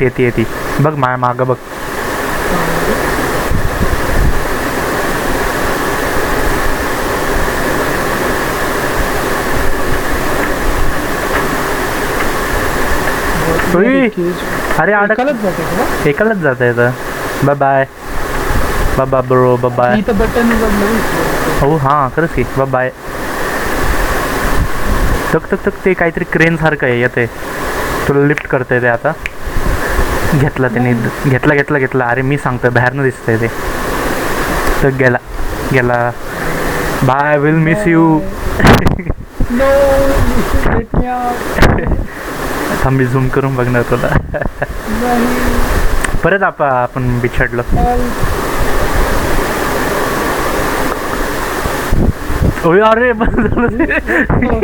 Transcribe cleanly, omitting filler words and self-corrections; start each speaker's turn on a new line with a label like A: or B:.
A: येते येते बघ माझ्या मागं बघ. उई, अरे
B: एकालाच जाते का?
A: एकालाच जात येतं. बाय बाय बाबा ब्रो बाय.
B: इथं बटन
A: हो हां खरंच की बाय. तक तक तक ते काहीतरी क्रेन सारखं आहे येते, तुला लिफ्ट करते ते आता. घेतला त्याने, घेतला घेतला घेतला. अरे मी सांगतो बाहेरनं दिसतंय ते. तर गेला गेला. Bye will miss you.
B: No let me out.
A: मी झूम करून बघणार तुला.
B: नाही
A: परत आपण बिछडलो. ओय अरे बंद झालं ते.
B: नो